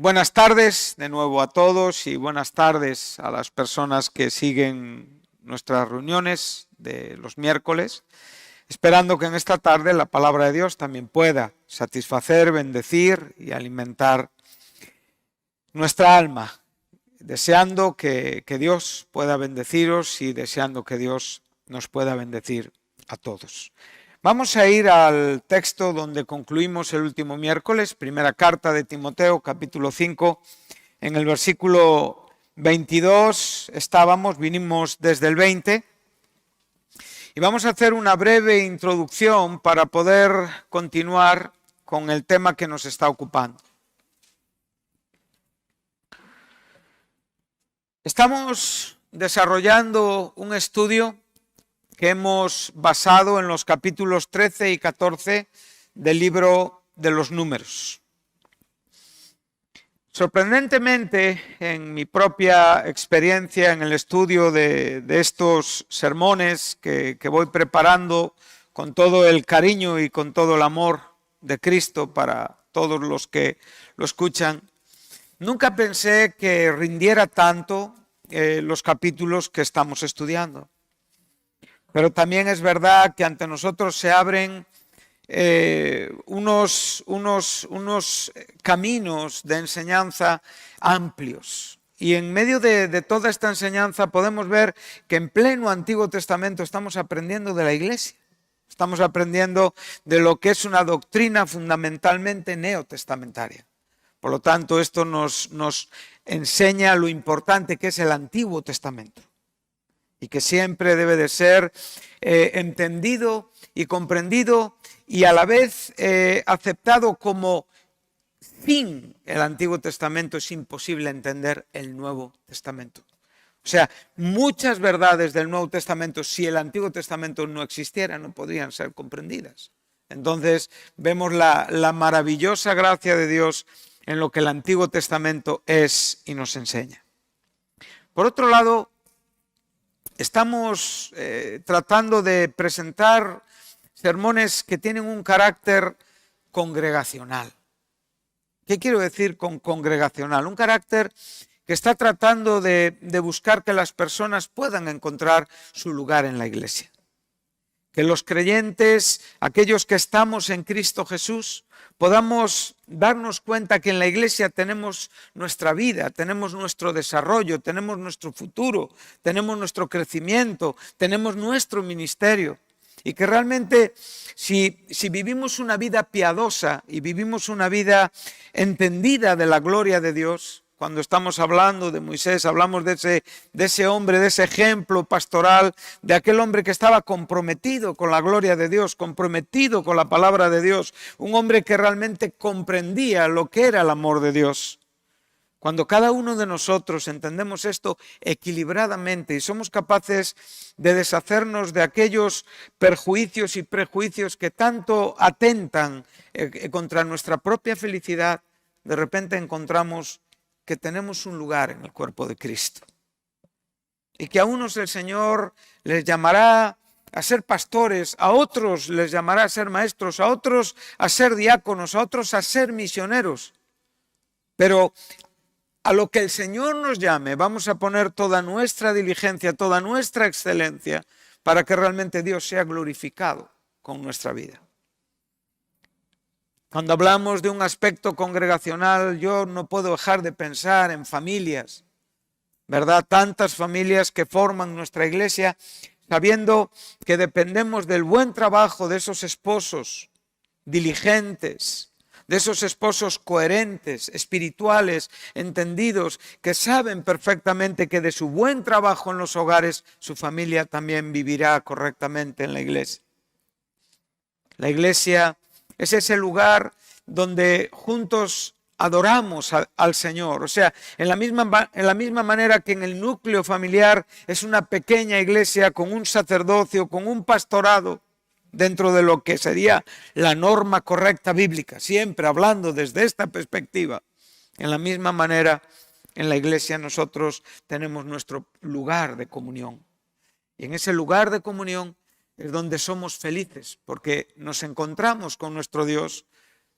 Buenas tardes de nuevo a todos y buenas tardes a las personas que siguen nuestras reuniones de los miércoles, esperando que en esta tarde la palabra de Dios también pueda satisfacer, bendecir y alimentar nuestra alma, deseando que Dios pueda bendeciros y deseando que Dios nos pueda bendecir a todos. Vamos a ir al texto donde concluimos el último miércoles, primera carta de Timoteo, capítulo 5, en el versículo 22 vinimos desde el 20, y vamos a hacer una breve introducción para poder continuar con el tema que nos está ocupando. Estamos desarrollando un estudio que hemos basado en los capítulos 13 y 14 del libro de los Números. Sorprendentemente, en mi propia experiencia en el estudio de estos sermones que voy preparando con todo el cariño y con todo el amor de Cristo para todos los que lo escuchan, nunca pensé que rindiera tanto los capítulos que estamos estudiando. Pero también es verdad que ante nosotros se abren unos caminos de enseñanza amplios. Y en medio de toda esta enseñanza podemos ver que en pleno Antiguo Testamento estamos aprendiendo de la Iglesia. Estamos aprendiendo de lo que es una doctrina fundamentalmente neotestamentaria. Por lo tanto, esto nos enseña lo importante que es el Antiguo Testamento, y que siempre debe de ser entendido y comprendido y a la vez aceptado como fin. El Antiguo Testamento es imposible entender el Nuevo Testamento. O sea, muchas verdades del Nuevo Testamento, si el Antiguo Testamento no existiera, no podrían ser comprendidas. Entonces vemos la maravillosa gracia de Dios en lo que el Antiguo Testamento es y nos enseña. Por otro lado, estamos tratando de presentar sermones que tienen un carácter congregacional. ¿Qué quiero decir con congregacional? Un carácter que está tratando de buscar que las personas puedan encontrar su lugar en la iglesia. Que los creyentes, aquellos que estamos en Cristo Jesús, podamos darnos cuenta que en la iglesia tenemos nuestra vida, tenemos nuestro desarrollo, tenemos nuestro futuro, tenemos nuestro crecimiento, tenemos nuestro ministerio. Y que realmente si vivimos una vida piadosa y vivimos una vida entendida de la gloria de Dios, cuando estamos hablando de Moisés, hablamos de ese hombre, de ese ejemplo pastoral, de aquel hombre que estaba comprometido con la gloria de Dios, comprometido con la palabra de Dios, un hombre que realmente comprendía lo que era el amor de Dios. Cuando cada uno de nosotros entendemos esto equilibradamente y somos capaces de deshacernos de aquellos perjuicios y prejuicios que tanto atentan contra nuestra propia felicidad, de repente encontramos que tenemos un lugar en el cuerpo de Cristo. Y que a unos el Señor les llamará a ser pastores, a otros les llamará a ser maestros, a otros a ser diáconos, a otros a ser misioneros. Pero a lo que el Señor nos llame, vamos a poner toda nuestra diligencia, toda nuestra excelencia, para que realmente Dios sea glorificado con nuestra vida. Cuando hablamos de un aspecto congregacional, yo no puedo dejar de pensar en familias, ¿verdad? Tantas familias que forman nuestra iglesia, sabiendo que dependemos del buen trabajo de esos esposos diligentes, de esos esposos coherentes, espirituales, entendidos, que saben perfectamente que de su buen trabajo en los hogares, su familia también vivirá correctamente en la iglesia. La iglesia es ese lugar donde juntos adoramos al Señor. O sea, en la misma manera que en el núcleo familiar es una pequeña iglesia con un sacerdocio, con un pastorado, dentro de lo que sería la norma correcta bíblica, siempre hablando desde esta perspectiva. En la misma manera, en la iglesia nosotros tenemos nuestro lugar de comunión. Y en ese lugar de comunión es donde somos felices, porque nos encontramos con nuestro Dios,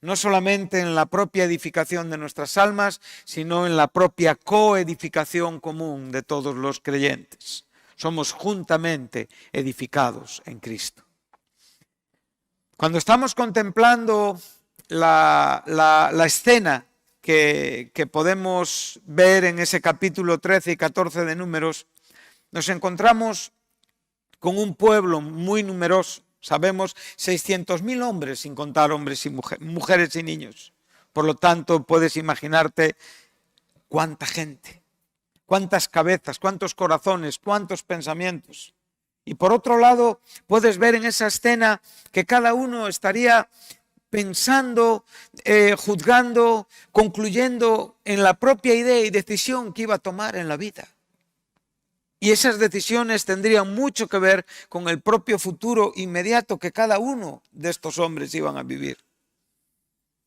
no solamente en la propia edificación de nuestras almas, sino en la propia coedificación común de todos los creyentes. Somos juntamente edificados en Cristo. Cuando estamos contemplando la escena que podemos ver en ese capítulo 13 y 14 de Números, nos encontramos con un pueblo muy numeroso. Sabemos 600.000 hombres, sin contar hombres y mujeres y niños. Por lo tanto, puedes imaginarte cuánta gente, cuántas cabezas, cuántos corazones, cuántos pensamientos. Y por otro lado, puedes ver en esa escena que cada uno estaría pensando, juzgando, concluyendo en la propia idea y decisión que iba a tomar en la vida. Y esas decisiones tendrían mucho que ver con el propio futuro inmediato que cada uno de estos hombres iban a vivir.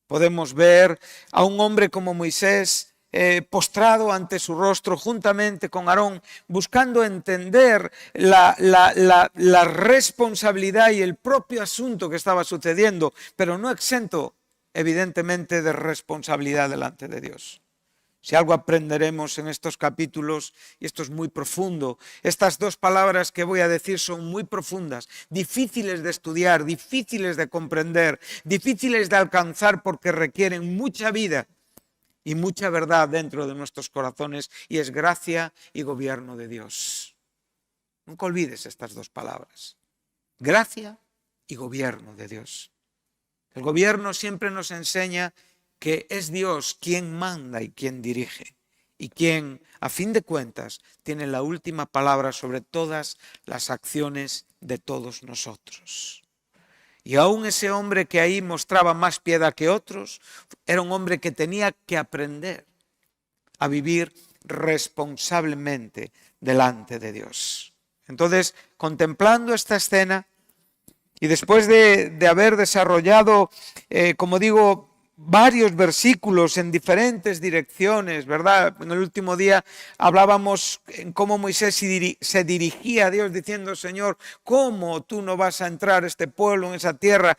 Podemos ver a un hombre como Moisés postrado ante su rostro juntamente con Aarón, buscando entender la responsabilidad y el propio asunto que estaba sucediendo, pero no exento evidentemente de responsabilidad delante de Dios. Si algo aprenderemos en estos capítulos, y esto es muy profundo, estas dos palabras que voy a decir son muy profundas, difíciles de estudiar, difíciles de comprender, difíciles de alcanzar porque requieren mucha vida y mucha verdad dentro de nuestros corazones, y es gracia y gobierno de Dios. Nunca olvides estas dos palabras, gracia y gobierno de Dios. El gobierno siempre nos enseña que es Dios quien manda y quien dirige, y quien, a fin de cuentas, tiene la última palabra sobre todas las acciones de todos nosotros. Y aún ese hombre que ahí mostraba más piedad que otros, era un hombre que tenía que aprender a vivir responsablemente delante de Dios. Entonces, contemplando esta escena, y después de haber desarrollado, como digo, varios versículos en diferentes direcciones, ¿verdad? En el último día hablábamos en cómo Moisés se dirigía a Dios diciendo, Señor, ¿cómo tú no vas a entrar este pueblo en esa tierra?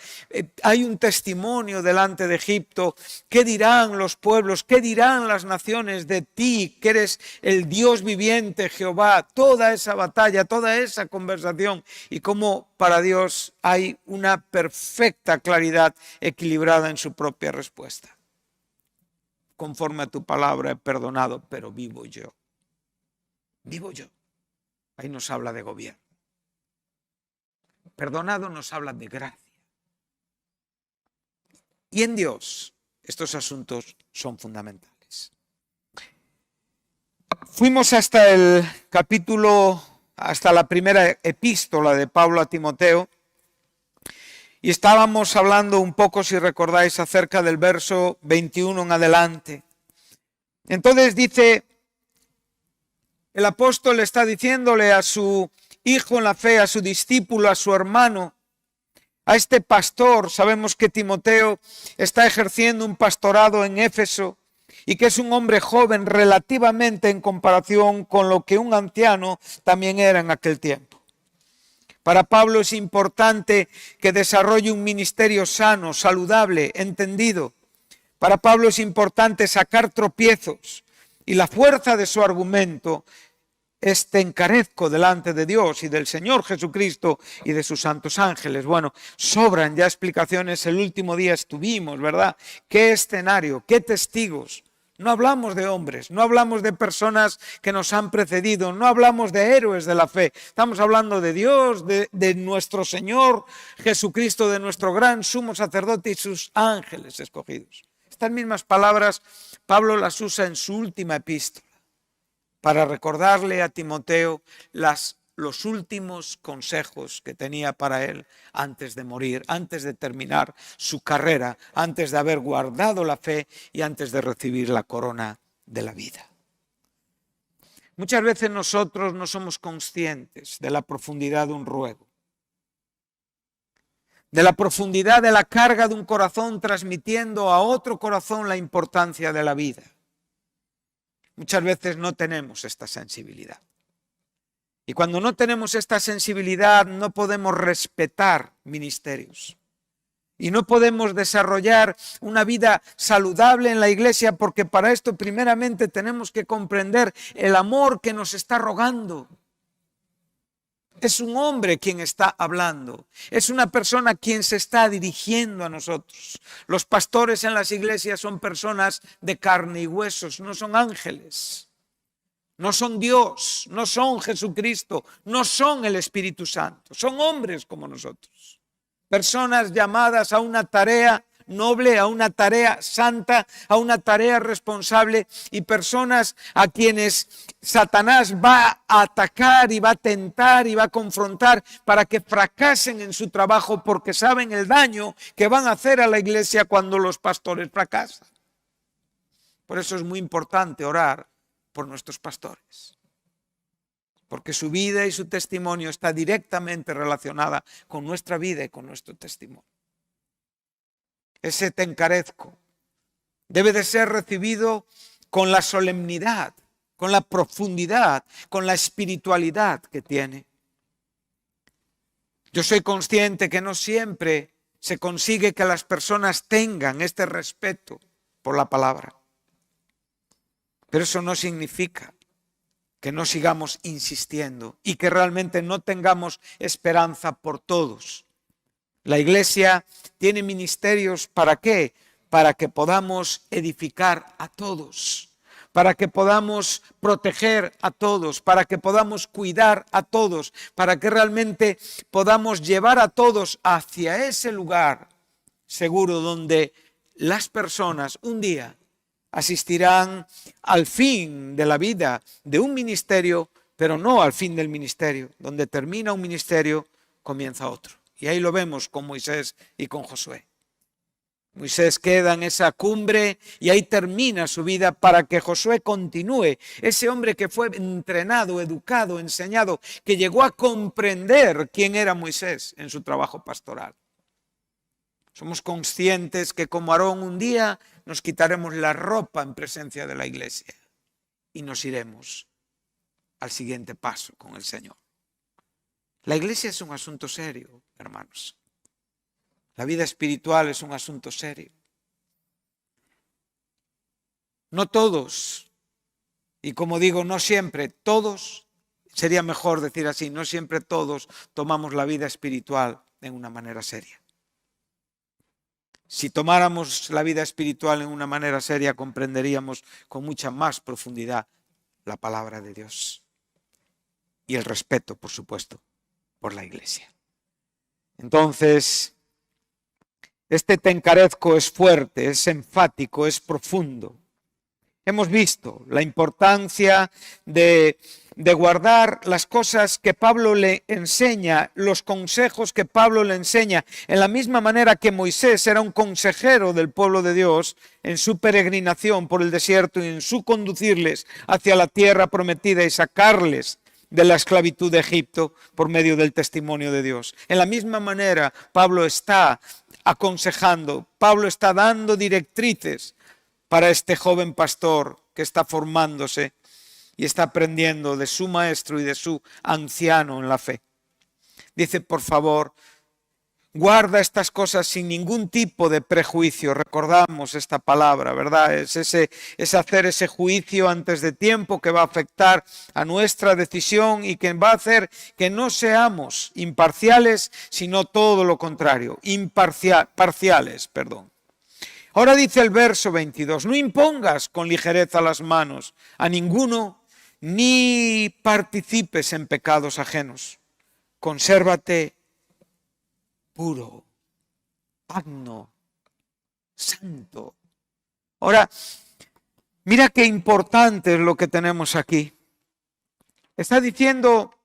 Hay un testimonio delante de Egipto. ¿Qué dirán los pueblos? ¿Qué dirán las naciones de ti, que eres el Dios viviente, Jehová? Toda esa batalla, toda esa conversación, y cómo para Dios hay una perfecta claridad equilibrada en su propia respuesta. Conforme a tu palabra he perdonado, pero vivo yo. Vivo yo. Ahí nos habla de gobierno. Perdonado nos habla de gracia. Y en Dios estos asuntos son fundamentales. Fuimos hasta el capítulo, hasta la primera epístola de Pablo a Timoteo. Y estábamos hablando un poco, si recordáis, acerca del verso 21 en adelante. Entonces dice, el apóstol está diciéndole a su hijo en la fe, a su discípulo, a su hermano, a este pastor. Sabemos que Timoteo está ejerciendo un pastorado en Éfeso y que es un hombre joven relativamente en comparación con lo que un anciano también era en aquel tiempo. Para Pablo es importante que desarrolle un ministerio sano, saludable, entendido. Para Pablo es importante sacar tropiezos, y la fuerza de su argumento es: te encarezco delante de Dios y del Señor Jesucristo y de sus santos ángeles. Bueno, sobran ya explicaciones. El último día estuvimos, ¿verdad? ¿Qué escenario? ¿Qué testigos? No hablamos de hombres, no hablamos de personas que nos han precedido, no hablamos de héroes de la fe. Estamos hablando de Dios, de nuestro Señor Jesucristo, de nuestro gran sumo sacerdote y sus ángeles escogidos. Estas mismas palabras Pablo las usa en su última epístola para recordarle a Timoteo los últimos consejos que tenía para él antes de morir, antes de terminar su carrera, antes de haber guardado la fe y antes de recibir la corona de la vida. Muchas veces nosotros no somos conscientes de la profundidad de un ruego, de la profundidad de la carga de un corazón transmitiendo a otro corazón la importancia de la vida. Muchas veces no tenemos esta sensibilidad. Y cuando no tenemos esta sensibilidad no podemos respetar ministerios. Y no podemos desarrollar una vida saludable en la iglesia porque para esto primeramente tenemos que comprender el amor que nos está rogando. Es un hombre quien está hablando, es una persona quien se está dirigiendo a nosotros. Los pastores en las iglesias son personas de carne y huesos, no son ángeles, no son Dios, no son Jesucristo, no son el Espíritu Santo, son hombres como nosotros. Personas llamadas a una tarea noble, a una tarea santa, a una tarea responsable, y personas a quienes Satanás va a atacar y va a tentar y va a confrontar para que fracasen en su trabajo porque saben el daño que van a hacer a la iglesia cuando los pastores fracasan. Por eso es muy importante orar por nuestros pastores, porque su vida y su testimonio está directamente relacionada con nuestra vida y con nuestro testimonio. Ese te encarezco debe de ser recibido con la solemnidad, con la profundidad, con la espiritualidad que tiene. Yo soy consciente que no siempre se consigue que las personas tengan este respeto por la palabra, pero eso no significa que no sigamos insistiendo y que realmente no tengamos esperanza por todos. La iglesia tiene ministerios, ¿para qué? Para que podamos edificar a todos, para que podamos proteger a todos, para que podamos cuidar a todos, para que realmente podamos llevar a todos hacia ese lugar seguro donde las personas un día asistirán al fin de la vida de un ministerio, pero no al fin del ministerio. Donde termina un ministerio, comienza otro. Y ahí lo vemos con Moisés y con Josué. Moisés queda en esa cumbre y ahí termina su vida para que Josué continúe. Ese hombre que fue entrenado, educado, enseñado, que llegó a comprender quién era Moisés en su trabajo pastoral. Somos conscientes que como Aarón un día nos quitaremos la ropa en presencia de la iglesia y nos iremos al siguiente paso con el Señor. La iglesia es un asunto serio, hermanos. La vida espiritual es un asunto serio. No todos, y como digo, no siempre todos, sería mejor decir así, no siempre todos tomamos la vida espiritual de una manera seria. Si tomáramos la vida espiritual en una manera seria, comprenderíamos con mucha más profundidad la palabra de Dios y el respeto, por supuesto, por la iglesia. Entonces, este te encarezco es fuerte, es enfático, es profundo. Hemos visto la importancia de guardar las cosas que Pablo le enseña, los consejos que Pablo le enseña, en la misma manera que Moisés era un consejero del pueblo de Dios en su peregrinación por el desierto y en su conducirles hacia la tierra prometida y sacarles de la esclavitud de Egipto por medio del testimonio de Dios. En la misma manera, Pablo está aconsejando, Pablo está dando directrices para este joven pastor que está formándose y está aprendiendo de su maestro y de su anciano en la fe. Dice, por favor, guarda estas cosas sin ningún tipo de prejuicio. Recordamos esta palabra, ¿verdad? Es hacer ese juicio antes de tiempo que va a afectar a nuestra decisión y que va a hacer que no seamos imparciales, sino todo lo contrario, parciales. Ahora dice el verso 22, no impongas con ligereza las manos a ninguno, ni participes en pecados ajenos. Consérvate puro, magno, santo. Ahora, mira qué importante es lo que tenemos aquí. Está diciendo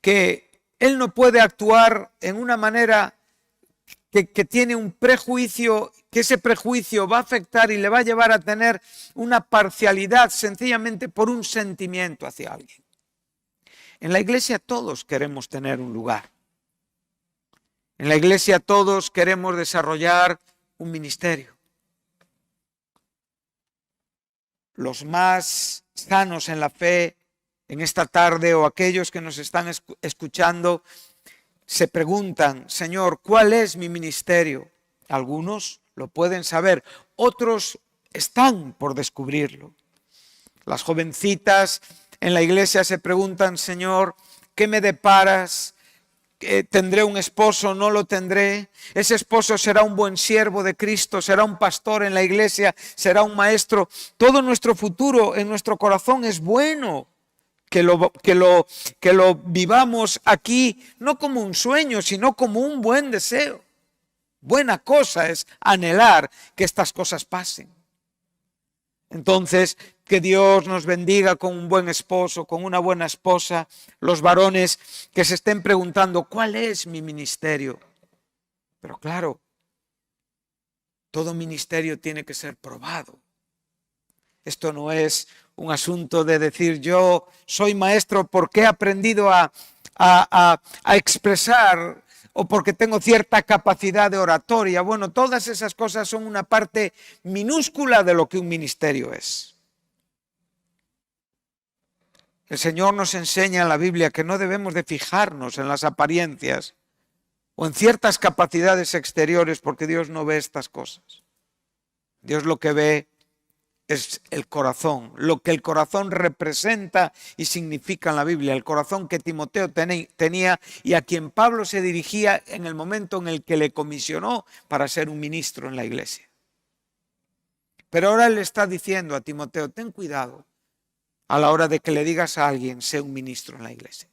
que él no puede actuar en una manera que tiene un prejuicio, que ese prejuicio va a afectar y le va a llevar a tener una parcialidad sencillamente por un sentimiento hacia alguien. En la iglesia todos queremos tener un lugar. En la iglesia todos queremos desarrollar un ministerio. Los más sanos en la fe en esta tarde o aquellos que nos están escuchando se preguntan, Señor, ¿cuál es mi ministerio? Algunos lo pueden saber, otros están por descubrirlo. Las jovencitas en la iglesia se preguntan, Señor, ¿qué me deparas? ¿Tendré un esposo? ¿No lo tendré? ¿Ese esposo será un buen siervo de Cristo? ¿Será un pastor en la iglesia? ¿Será un maestro? Todo nuestro futuro en nuestro corazón es bueno. Que lo vivamos aquí no como un sueño, sino como un buen deseo. Buena cosa es anhelar que estas cosas pasen. Entonces, que Dios nos bendiga con un buen esposo, con una buena esposa. Los varones que se estén preguntando, ¿cuál es mi ministerio? Pero claro, todo ministerio tiene que ser probado. Esto no es un asunto de decir yo soy maestro porque he aprendido a expresar o porque tengo cierta capacidad de oratoria. Bueno, todas esas cosas son una parte minúscula de lo que un ministerio es. El Señor nos enseña en la Biblia que no debemos de fijarnos en las apariencias o en ciertas capacidades exteriores porque Dios no ve estas cosas. Dios lo que ve es el corazón, lo que el corazón representa y significa en la Biblia, el corazón que Timoteo tenía y a quien Pablo se dirigía en el momento en el que le comisionó para ser un ministro en la iglesia. Pero ahora él le está diciendo a Timoteo, ten cuidado a la hora de que le digas a alguien, sé un ministro en la iglesia.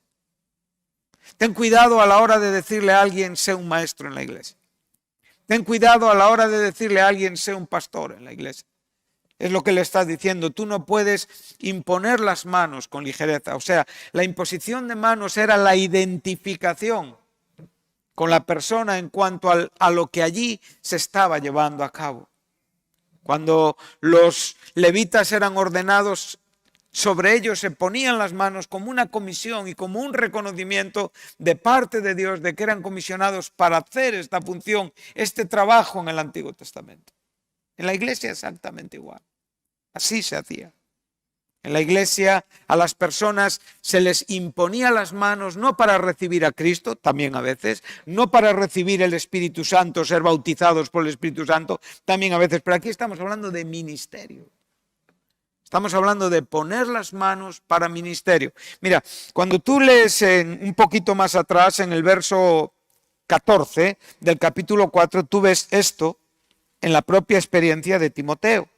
Ten cuidado a la hora de decirle a alguien, sé un maestro en la iglesia. Ten cuidado a la hora de decirle a alguien, sé un pastor en la iglesia. Es lo que le estás diciendo, tú no puedes imponer las manos con ligereza. O sea, la imposición de manos era la identificación con la persona en cuanto a lo que allí se estaba llevando a cabo. Cuando los levitas eran ordenados, sobre ellos se ponían las manos como una comisión y como un reconocimiento de parte de Dios de que eran comisionados para hacer esta función, este trabajo en el Antiguo Testamento. En la iglesia exactamente igual. Así se hacía. En la iglesia a las personas se les imponía las manos no para recibir a Cristo, también a veces, no para recibir el Espíritu Santo, ser bautizados por el Espíritu Santo, también a veces, pero aquí estamos hablando de ministerio. Estamos hablando de poner las manos para ministerio. Mira, cuando tú lees un poquito más atrás, en el verso 14 del capítulo 4, tú ves esto en la propia experiencia de Timoteo.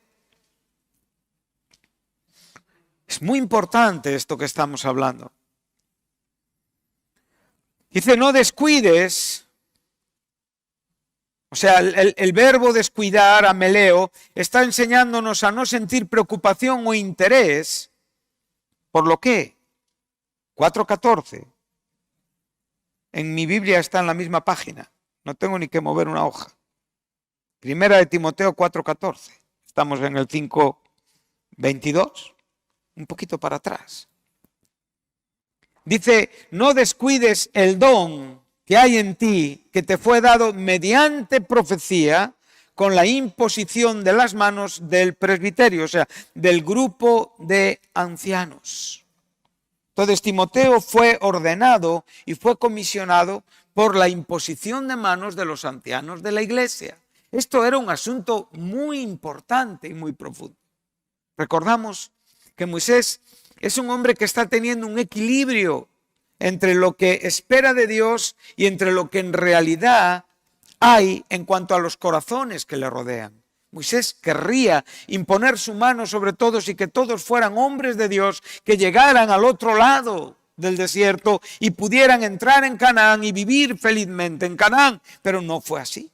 Es muy importante esto que estamos hablando. Dice, no descuides, o sea, el verbo descuidar, ameleo, está enseñándonos a no sentir preocupación o interés por lo que. 4:14. En mi Biblia está en la misma página, no tengo ni que mover una hoja. Primera de Timoteo 4:14. Estamos en el 5:22. Un poquito para atrás. Dice, no descuides el don que hay en ti, que te fue dado mediante profecía, con la imposición de las manos del presbiterio, o sea, del grupo de ancianos. Entonces Timoteo fue ordenado y fue comisionado por la imposición de manos de los ancianos de la iglesia. Esto era un asunto muy importante y muy profundo. Recordamos que Moisés es un hombre que está teniendo un equilibrio entre lo que espera de Dios y entre lo que en realidad hay en cuanto a los corazones que le rodean. Moisés querría imponer su mano sobre todos y que todos fueran hombres de Dios, que llegaran al otro lado del desierto y pudieran entrar en Canaán y vivir felizmente en Canaán, pero no fue así.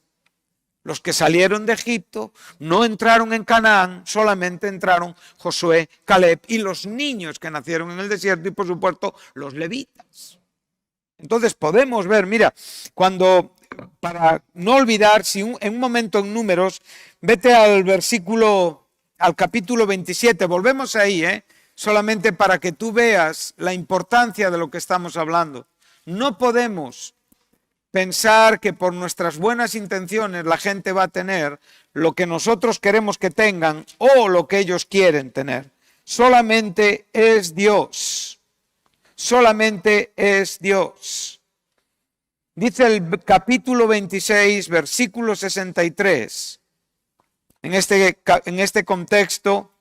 Los que salieron de Egipto no entraron en Canaán, solamente entraron Josué, Caleb y los niños que nacieron en el desierto y por supuesto los levitas. Entonces podemos ver, mira, cuando, para no olvidar, si en un momento en Números, vete al capítulo 27, volvemos ahí, solamente para que tú veas la importancia de lo que estamos hablando. No podemos pensar que por nuestras buenas intenciones la gente va a tener lo que nosotros queremos que tengan o lo que ellos quieren tener. Solamente es Dios. Solamente es Dios. Dice el capítulo 26, versículo 63. En este contexto,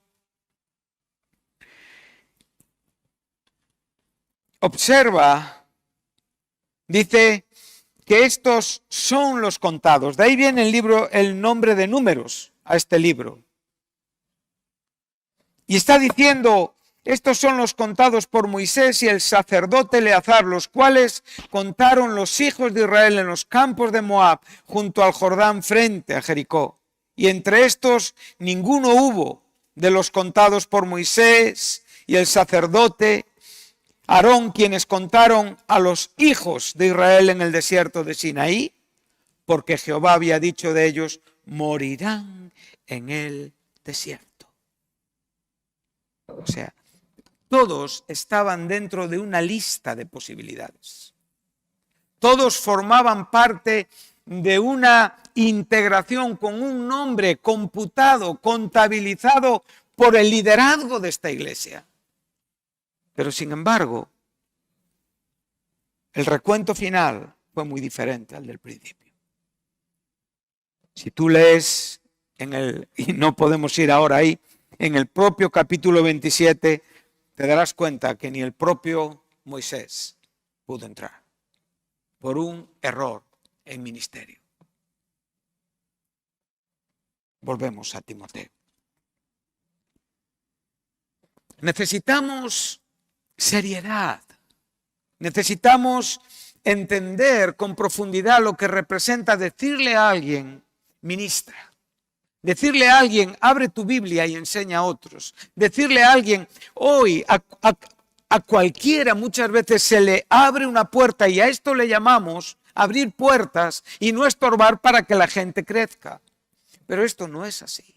observa, dice que estos son los contados. De ahí viene el nombre de Números a este libro. Y está diciendo, estos son los contados por Moisés y el sacerdote Eleazar, los cuales contaron los hijos de Israel en los campos de Moab, junto al Jordán frente a Jericó. Y entre estos ninguno hubo de los contados por Moisés y el sacerdote Aarón, quienes contaron a los hijos de Israel en el desierto de Sinaí, porque Jehová había dicho de ellos, morirán en el desierto. O sea, todos estaban dentro de una lista de posibilidades. Todos formaban parte de una integración con un nombre computado, contabilizado por el liderazgo de esta iglesia. Pero sin embargo, el recuento final fue muy diferente al del principio. Si tú lees y no podemos ir ahora ahí, en el propio capítulo 27, te darás cuenta que ni el propio Moisés pudo entrar por un error en ministerio. Volvemos a Timoteo. Necesitamos seriedad. Necesitamos entender con profundidad lo que representa decirle a alguien, ministra. Decirle a alguien, abre tu Biblia y enseña a otros. Decirle a alguien, hoy a cualquiera muchas veces se le abre una puerta y a esto le llamamos abrir puertas y no estorbar para que la gente crezca. Pero esto no es así.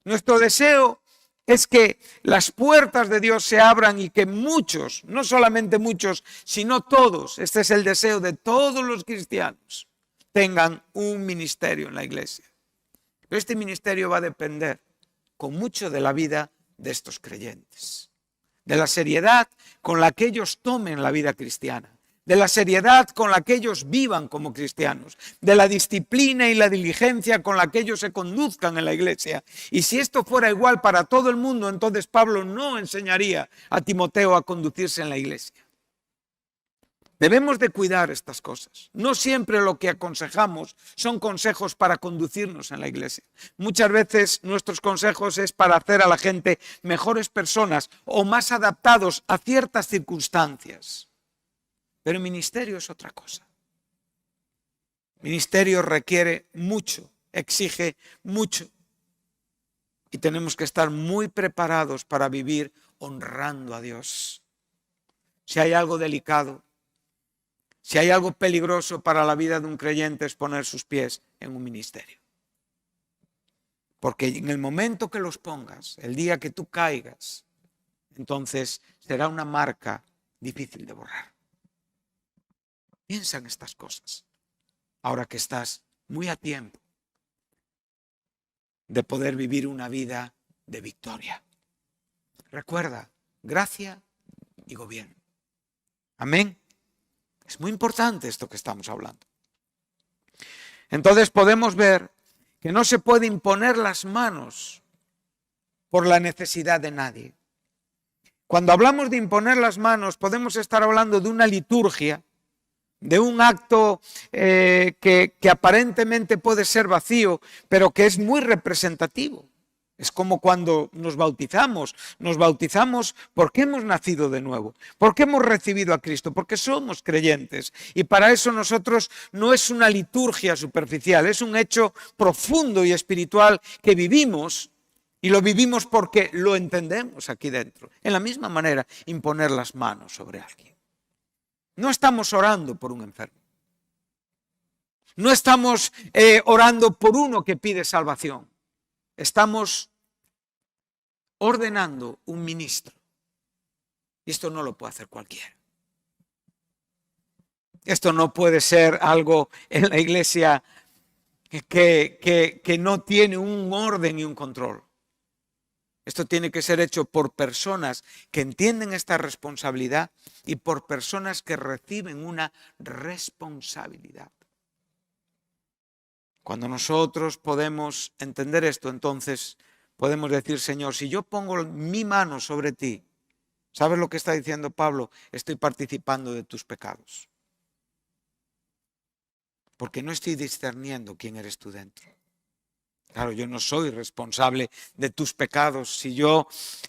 Nuestro deseo es que las puertas de Dios se abran y que muchos, no solamente muchos, sino todos, este es el deseo de todos los cristianos, tengan un ministerio en la iglesia. Pero este ministerio va a depender con mucho de la vida de estos creyentes, de la seriedad con la que ellos tomen la vida cristiana, de la seriedad con la que ellos vivan como cristianos, de la disciplina y la diligencia con la que ellos se conduzcan en la iglesia. Y si esto fuera igual para todo el mundo, entonces Pablo no enseñaría a Timoteo a conducirse en la iglesia. Debemos de cuidar estas cosas. No siempre lo que aconsejamos son consejos para conducirnos en la iglesia. Muchas veces nuestros consejos es para hacer a la gente mejores personas o más adaptados a ciertas circunstancias. Pero el ministerio es otra cosa. El ministerio requiere mucho, exige mucho. Y tenemos que estar muy preparados para vivir honrando a Dios. Si hay algo delicado, si hay algo peligroso para la vida de un creyente es poner sus pies en un ministerio. Porque en el momento que los pongas, el día que tú caigas, entonces será una marca difícil de borrar. Piensa en estas cosas, ahora que estás muy a tiempo de poder vivir una vida de victoria. Recuerda, gracia y gobierno. Amén. Es muy importante esto que estamos hablando. Entonces podemos ver que no se puede imponer las manos por la necesidad de nadie. Cuando hablamos de imponer las manos, podemos estar hablando de una liturgia, de un acto que aparentemente puede ser vacío, pero que es muy representativo. Es como cuando nos bautizamos porque hemos nacido de nuevo, porque hemos recibido a Cristo, porque somos creyentes. Y para eso nosotros no es una liturgia superficial, es un hecho profundo y espiritual que vivimos, y lo vivimos porque lo entendemos aquí dentro. En la misma manera, imponer las manos sobre alguien. No estamos orando por un enfermo. No estamos orando por uno que pide salvación. Estamos ordenando un ministro. Y esto no lo puede hacer cualquiera. Esto no puede ser algo en la iglesia que no tiene un orden y un control. Esto tiene que ser hecho por personas que entienden esta responsabilidad y por personas que reciben una responsabilidad. Cuando nosotros podemos entender esto, entonces podemos decir, Señor, si yo pongo mi mano sobre ti, ¿sabes lo que está diciendo Pablo? Estoy participando de tus pecados. Porque no estoy discerniendo quién eres tú dentro. Claro, yo no soy responsable de tus pecados. Si yo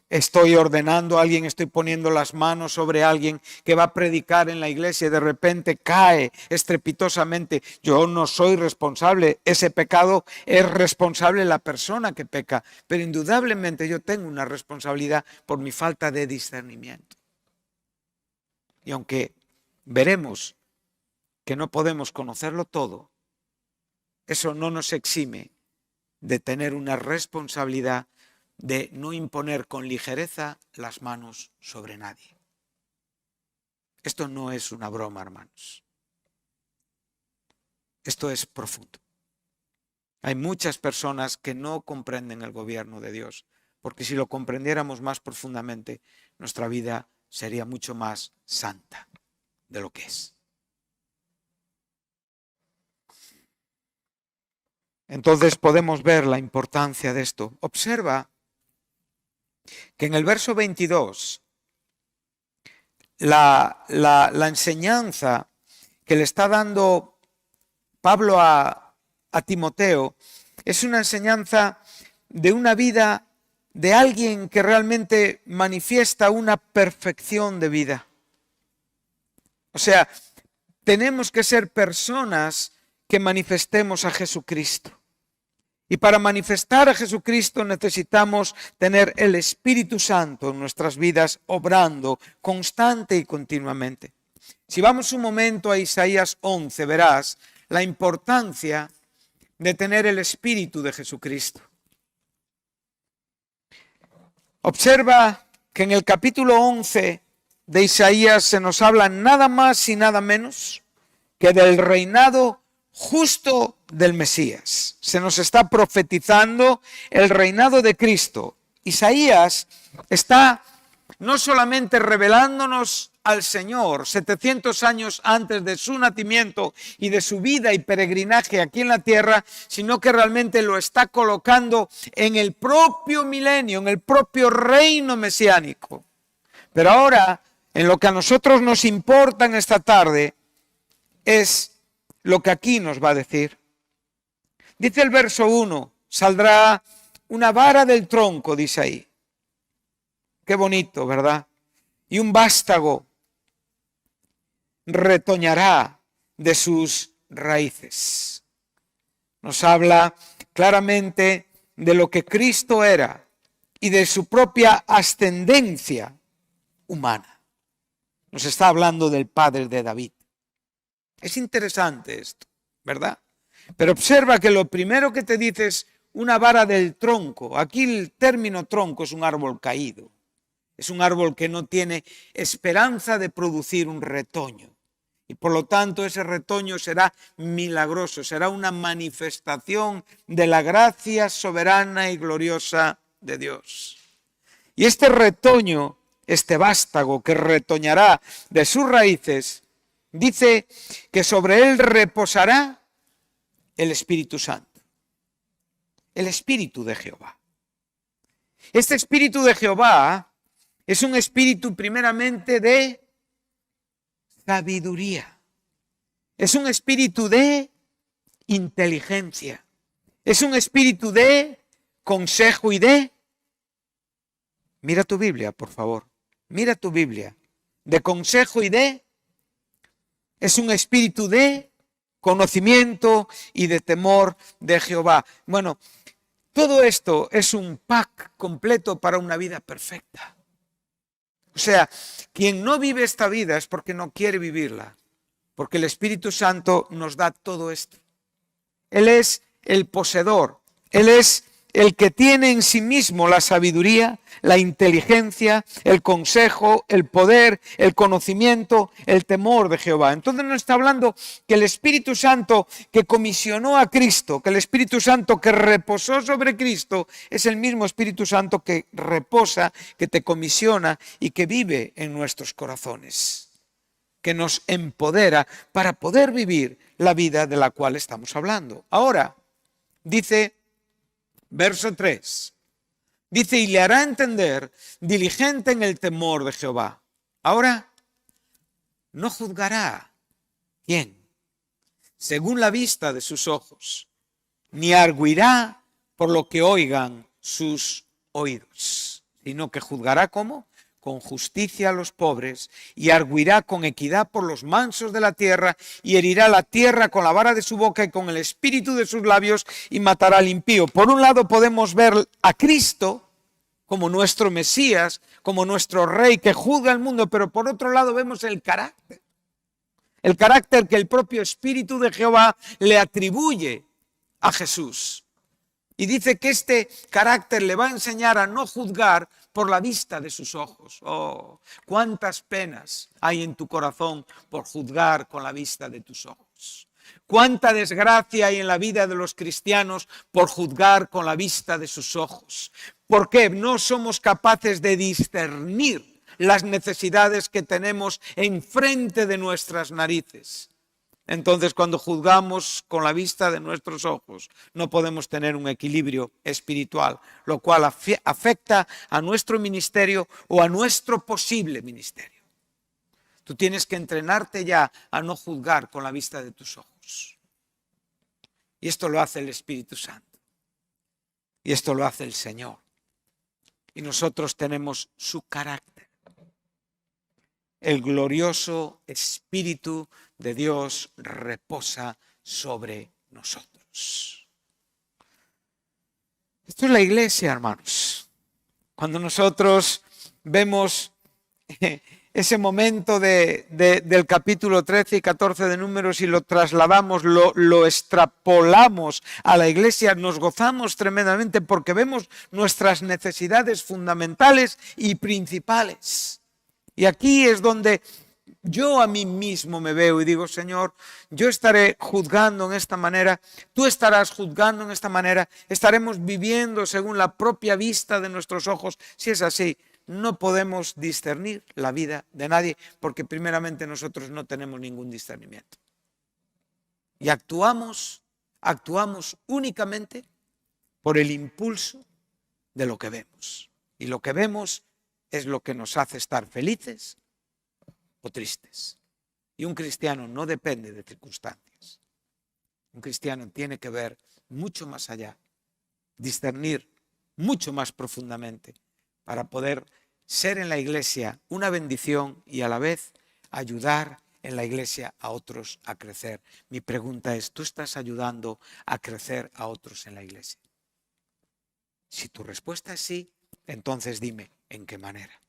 estoy ordenando a alguien, estoy poniendo las manos sobre alguien que va a predicar en la iglesia y de repente cae estrepitosamente, yo no soy responsable. Ese pecado es responsable la persona que peca, pero indudablemente yo tengo una responsabilidad por mi falta de discernimiento. Y aunque veremos que no podemos conocerlo todo, eso no nos exime de tener una responsabilidad de no imponer con ligereza las manos sobre nadie. Esto no es una broma, hermanos. Esto es profundo. Hay muchas personas que no comprenden el gobierno de Dios, porque si lo comprendiéramos más profundamente, nuestra vida sería mucho más santa de lo que es. Entonces podemos ver la importancia de esto. Observa que en el verso 22, la enseñanza que le está dando Pablo a Timoteo es una enseñanza de una vida de alguien que realmente manifiesta una perfección de vida. O sea, tenemos que ser personas que manifestemos a Jesucristo. Y para manifestar a Jesucristo necesitamos tener el Espíritu Santo en nuestras vidas obrando constante y continuamente. Si vamos un momento a Isaías 11, verás la importancia de tener el Espíritu de Jesucristo. Observa que en el capítulo 11 de Isaías se nos habla nada más y nada menos que del reinado justo del Mesías. Se nos está profetizando el reinado de Cristo. Isaías está no solamente revelándonos al Señor 700 años antes de su nacimiento y de su vida y peregrinaje aquí en la tierra, sino que realmente lo está colocando en el propio milenio, en el propio reino mesiánico. Pero ahora, en lo que a nosotros nos importa en esta tarde, es lo que aquí nos va a decir. Dice el verso 1, saldrá una vara del tronco, dice ahí. Qué bonito, ¿verdad? Y un vástago retoñará de sus raíces. Nos habla claramente de lo que Cristo era y de su propia ascendencia humana. Nos está hablando del padre de David. Es interesante esto, ¿verdad? Pero observa que lo primero que te dice es una vara del tronco. Aquí el término tronco es un árbol caído. Es un árbol que no tiene esperanza de producir un retoño. Y por lo tanto ese retoño será milagroso, será una manifestación de la gracia soberana y gloriosa de Dios. Y este retoño, este vástago que retoñará de sus raíces, dice que sobre él reposará el Espíritu Santo, el Espíritu de Jehová. Este Espíritu de Jehová es un espíritu primeramente de sabiduría, es un espíritu de inteligencia, es un espíritu de consejo y de... Mira tu Biblia, por favor, mira tu Biblia, de consejo y de... Es un espíritu de conocimiento y de temor de Jehová. Bueno, todo esto es un pack completo para una vida perfecta. O sea, quien no vive esta vida es porque no quiere vivirla, porque el Espíritu Santo nos da todo esto. Él es el poseedor, Él es el que tiene en sí mismo la sabiduría, la inteligencia, el consejo, el poder, el conocimiento, el temor de Jehová. Entonces nos está hablando que el Espíritu Santo que comisionó a Cristo, que el Espíritu Santo que reposó sobre Cristo, es el mismo Espíritu Santo que reposa, que te comisiona y que vive en nuestros corazones, que nos empodera para poder vivir la vida de la cual estamos hablando. Ahora, dice, verso 3, dice, y le hará entender, diligente en el temor de Jehová. Ahora, no juzgará, ¿quién? Según la vista de sus ojos, ni arguirá por lo que oigan sus oídos, sino que juzgará, ¿cómo? Con justicia a los pobres, y arguirá con equidad por los mansos de la tierra, y herirá la tierra con la vara de su boca y con el espíritu de sus labios, y matará al impío. Por un lado podemos ver a Cristo como nuestro Mesías, como nuestro Rey que juzga el mundo, pero por otro lado vemos el carácter que el propio Espíritu de Jehová le atribuye a Jesús. Y dice que este carácter le va a enseñar a no juzgar por la vista de sus ojos. Oh, cuántas penas hay en tu corazón por juzgar con la vista de tus ojos. Cuánta desgracia hay en la vida de los cristianos por juzgar con la vista de sus ojos. ¿Por qué? No somos capaces de discernir las necesidades que tenemos enfrente de nuestras narices. Entonces, cuando juzgamos con la vista de nuestros ojos, no podemos tener un equilibrio espiritual, lo cual afecta a nuestro ministerio o a nuestro posible ministerio. Tú tienes que entrenarte ya a no juzgar con la vista de tus ojos. Y esto lo hace el Espíritu Santo. Y esto lo hace el Señor. Y nosotros tenemos su carácter. El glorioso Espíritu de Dios reposa sobre nosotros. Esto es la iglesia, hermanos. Cuando nosotros vemos ese momento del capítulo 13 y 14 de Números y lo trasladamos, lo extrapolamos a la iglesia, nos gozamos tremendamente porque vemos nuestras necesidades fundamentales y principales. Y aquí es donde yo a mí mismo me veo y digo, Señor, yo estaré juzgando en esta manera, tú estarás juzgando en esta manera, estaremos viviendo según la propia vista de nuestros ojos. Si es así, no podemos discernir la vida de nadie porque primeramente nosotros no tenemos ningún discernimiento. Y actuamos únicamente por el impulso de lo que vemos. Y lo que vemos es lo que nos hace estar felices o tristes. Y un cristiano no depende de circunstancias. Un cristiano tiene que ver mucho más allá, discernir mucho más profundamente para poder ser en la iglesia una bendición y a la vez ayudar en la iglesia a otros a crecer. Mi pregunta es, ¿tú estás ayudando a crecer a otros en la iglesia? Si tu respuesta es sí, entonces dime, ¿en qué manera?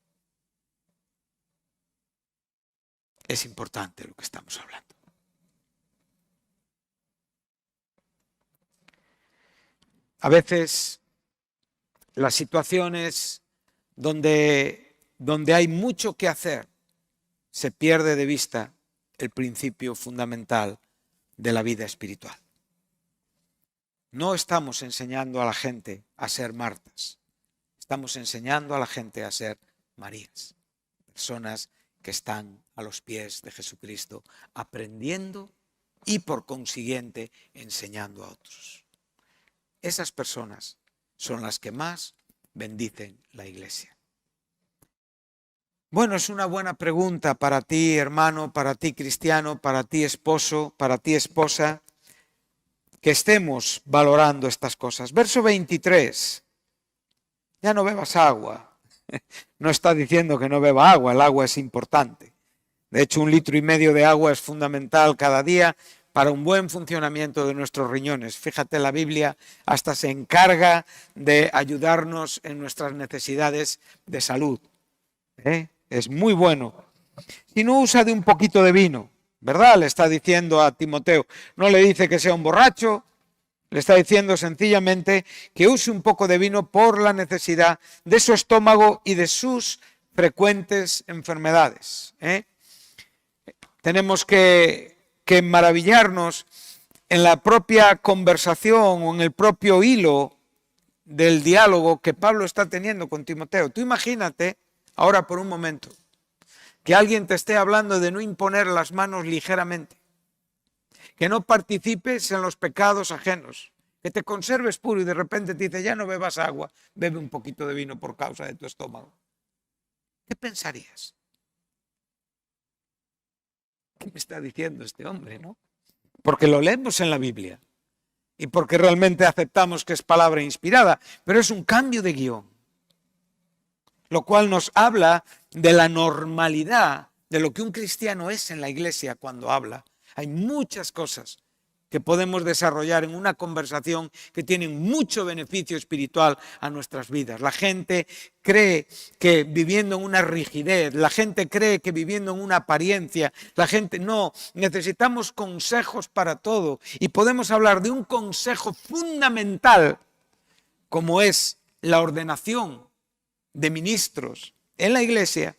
Es importante lo que estamos hablando. A veces las situaciones donde hay mucho que hacer, se pierde de vista el principio fundamental de la vida espiritual. No estamos enseñando a la gente a ser Martas. Estamos enseñando a la gente a ser Marías, personas que están a los pies de Jesucristo, aprendiendo y por consiguiente enseñando a otros. Esas personas son las que más bendicen la iglesia. Bueno, es una buena pregunta para ti, hermano, para ti, cristiano, para ti, esposo, para ti, esposa, que estemos valorando estas cosas. Verso 23. Ya no bebas agua. No está diciendo que no beba agua, el agua es importante. De hecho, 1,5 litros de agua es fundamental cada día para un buen funcionamiento de nuestros riñones. Fíjate, la Biblia hasta se encarga de ayudarnos en nuestras necesidades de salud. Es muy bueno. Si no usa de un poquito de vino, ¿verdad? Le está diciendo a Timoteo, no le dice que sea un borracho, Le está diciendo sencillamente que use un poco de vino por la necesidad de su estómago y de sus frecuentes enfermedades. Tenemos que maravillarnos en la propia conversación o en el propio hilo del diálogo que Pablo está teniendo con Timoteo. Tú imagínate ahora por un momento que alguien te esté hablando de no imponer las manos ligeramente, que no participes en los pecados ajenos, que te conserves puro y de repente te dice, ya no bebas agua, bebe un poquito de vino por causa de tu estómago. ¿Qué pensarías? ¿Qué me está diciendo este hombre, no? Porque lo leemos en la Biblia y porque realmente aceptamos que es palabra inspirada, pero es un cambio de guión, lo cual nos habla de la normalidad de lo que un cristiano es en la iglesia cuando habla. Hay muchas cosas que podemos desarrollar en una conversación que tienen mucho beneficio espiritual a nuestras vidas. La gente cree que viviendo en una rigidez, la gente cree que viviendo en una apariencia, la gente no, necesitamos consejos para todo y podemos hablar de un consejo fundamental como es la ordenación de ministros en la iglesia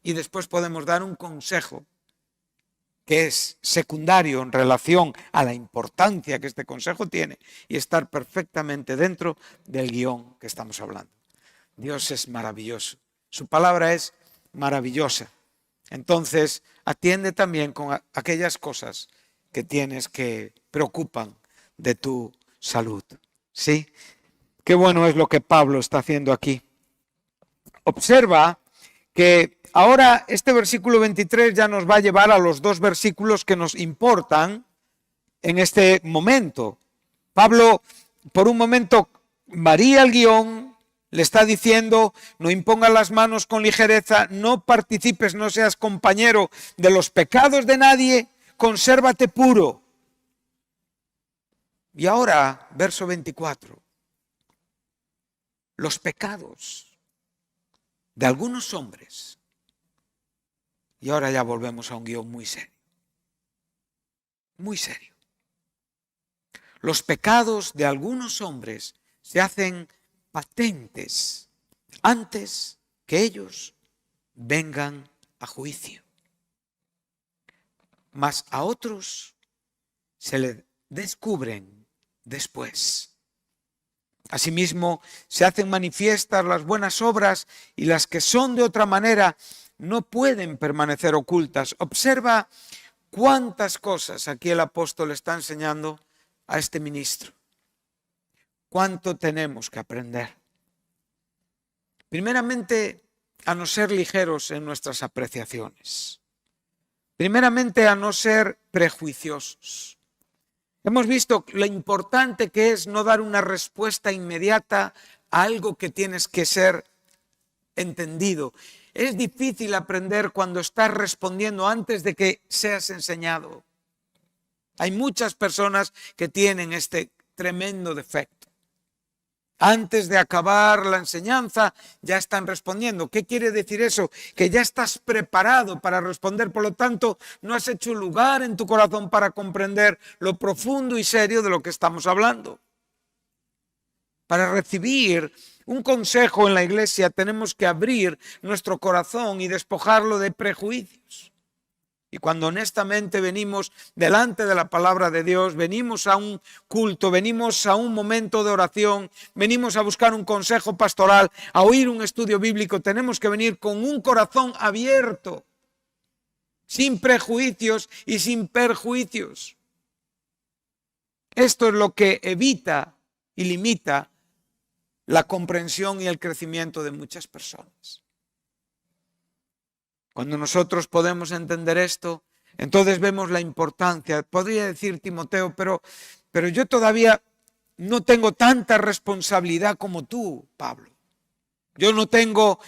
y después podemos dar un consejo que es secundario en relación a la importancia que este consejo tiene y estar perfectamente dentro del guión que estamos hablando. Dios es maravilloso, su palabra es maravillosa. Entonces, atiende también con aquellas cosas que tienes que preocupan de tu salud. ¿Sí? Qué bueno es lo que Pablo está haciendo aquí. Observa que ahora este versículo 23 ya nos va a llevar a los dos versículos que nos importan en este momento. Pablo, por un momento, varía el guión, le está diciendo, no impongas las manos con ligereza, no participes, no seas compañero de los pecados de nadie, consérvate puro. Y ahora, verso 24, los pecados de algunos hombres. Y ahora ya volvemos a un guión muy serio. Muy serio. Los pecados de algunos hombres se hacen patentes antes que ellos vengan a juicio. Mas a otros se les descubren después. Asimismo, se hacen manifiestas las buenas obras y las que son de otra manera no pueden permanecer ocultas. Observa cuántas cosas aquí el apóstol está enseñando a este ministro. Cuánto tenemos que aprender. Primeramente, a no ser ligeros en nuestras apreciaciones. Primeramente, a no ser prejuiciosos. Hemos visto lo importante que es no dar una respuesta inmediata a algo que tienes que ser entendido. Es difícil aprender cuando estás respondiendo antes de que seas enseñado. Hay muchas personas que tienen este tremendo defecto. Antes de acabar la enseñanza ya están respondiendo. ¿Qué quiere decir eso? Que ya estás preparado para responder, por lo tanto no has hecho lugar en tu corazón para comprender lo profundo y serio de lo que estamos hablando. Para recibir un consejo en la iglesia tenemos que abrir nuestro corazón y despojarlo de prejuicios. Y cuando honestamente venimos delante de la palabra de Dios, venimos a un culto, venimos a un momento de oración, venimos a buscar un consejo pastoral, a oír un estudio bíblico, tenemos que venir con un corazón abierto, sin prejuicios y sin perjuicios. Esto es lo que evita y limita la comprensión y el crecimiento de muchas personas. Cuando nosotros podemos entender esto, entonces vemos la importancia. Podría decir Timoteo, pero yo todavía no tengo tanta responsabilidad como tú, Pablo. Yo no tengo